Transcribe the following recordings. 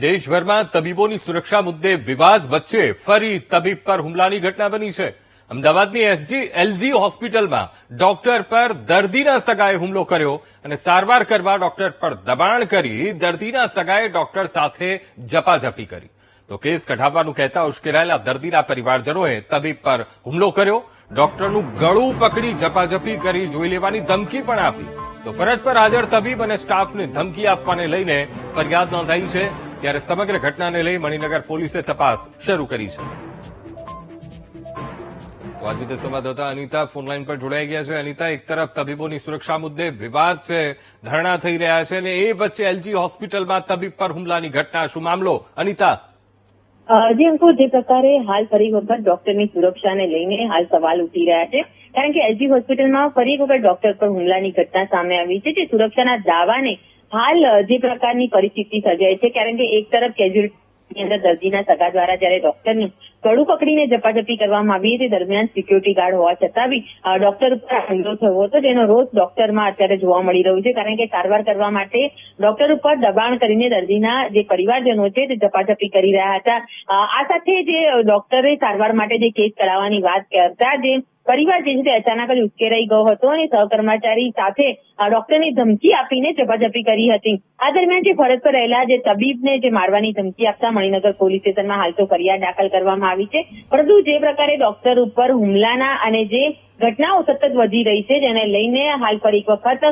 દેશભરમાં તબીબોની સુરક્ષા મુદ્દે વિવાદ વચ્ચે ફરી તબીબ પર હુમલાની ઘટના બની છે. અમદાવાદની એલજી હોસ્પિટલમાં ડોક્ટર પર દર્દીના સગાએ હુમલો કર્યો અને સારવાર કરવા ડોક્ટર પર દબાણ કરી દર્દીના સગાએ ડોક્ટર સાથે ઝપાઝપી કરી. તો કેસ કઢાવવાનું કહેતા ઉશ્કેરાયેલા દર્દીના પરિવારજનોએ તબીબ પર હુમલો કર્યો. ડોક્ટરનું ગળું પકડી ઝપાઝપી કરી જોઈ લેવાની ધમકી પણ આપી. તો ફરજ પર હાજર તબીબ અને સ્ટાફને ધમકી આપવાને લઈને ફરિયાદ નોંધાઈ છે. ત્યારે સમગ્ર ઘટનાને લઈ મણિનગર પોલીસે તપાસ શરૂ કરી છે. તો આજ રીતે સંવાદદાતા અનિતા ફોનલાઈન પર જોડાઈ ગયા છે. અનિતા, એક તરફ તબીબોની સુરક્ષા મુદ્દે વિવાદ છે, ધરણા થઈ રહ્યા છે, અને એ વચ્ચે એલજી હોસ્પિટલમાં તબીબ પર હુમલાની ઘટના. શું મામલો, અનિતા? જી અંકુર, જે પ્રકારે હાલ ફરી વખત ડોક્ટરની સુરક્ષાને લઈને હાલ સવાલ ઉઠી રહ્યા છે, કારણ કે એલજી હોસ્પિટલમાં ફરી વખત ડોક્ટર પર હુમલાની ઘટના સામે આવી છે. જે સુરક્ષાના દાવાને હાલ જે પ્રકારની પરિસ્થિતિ સર્જાય છે, કારણ કે એક તરફ કેજ્યુઅલ્ટીની અંદર દર્દીના સગા દ્વારા જયારે ડોક્ટરનું ગળું પકડીને ઝપાઝપી કરવામાં આવી હતી, દરમિયાન સિક્યુરિટી ગાર્ડ હોવા છતાં બી ડોક્ટર ઉપર હુમલો થયો હતો, જેનો રોષ ડોક્ટરમાં અત્યારે જોવા મળી રહ્યું છે. કારણ કે સારવાર કરવા માટે ડોક્ટર ઉપર દબાણ કરીને દર્દીના જે પરિવારજનો છે તે ઝપાઝપી કરી રહ્યા હતા. આ સાથે જે ડોક્ટરે સારવાર માટે જે કેસ કરાવવાની વાત કરતા જે પરિવાર જે છે તે અચાનક જ ઉશ્કેરાઈ ગયો હતો અને સહકર્મચારી સાથે ડોક્ટરને ધમકી આપીને ઝપાઝપી કરી હતી. આ દરમિયાન જે ફરજ પર રહેલા જે તબીબને જે મારવાની ધમકી આપતા મણિનગર પોલીસ સ્ટેશનમાં હાલ તો ફરિયાદ દાખલ કરવામાં આવી છે. પરંતુ જે પ્રકારે ડોક્ટર ઉપર હુમલાના અને જે ઘટનાઓ સતત વધી રહી છે, જેને લઈને હાલ ફરી એક વખત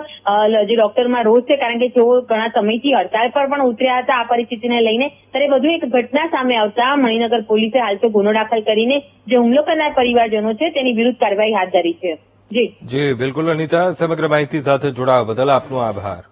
જે ડોક્ટરમાં રોષ છે, કારણ કે તેઓ ઘણા સમયથી હડતાળ પર પણ ઉતર્યા હતા. આ પરિસ્થિતિને લઈને ત્યારે વધુ એક ઘટના સામે આવતા મણિનગર પોલીસે હાલ તો ગુનો દાખલ કરીને જે હુમલો કરનાર પરિવારજનો છે તેની વિરુદ્ધ કાર્યવાહી હાથ ધરી છે. જી બિલકુલ અનિતા, સમગ્ર માહિતી સાથે જોડાવા બદલ આપનો આભાર.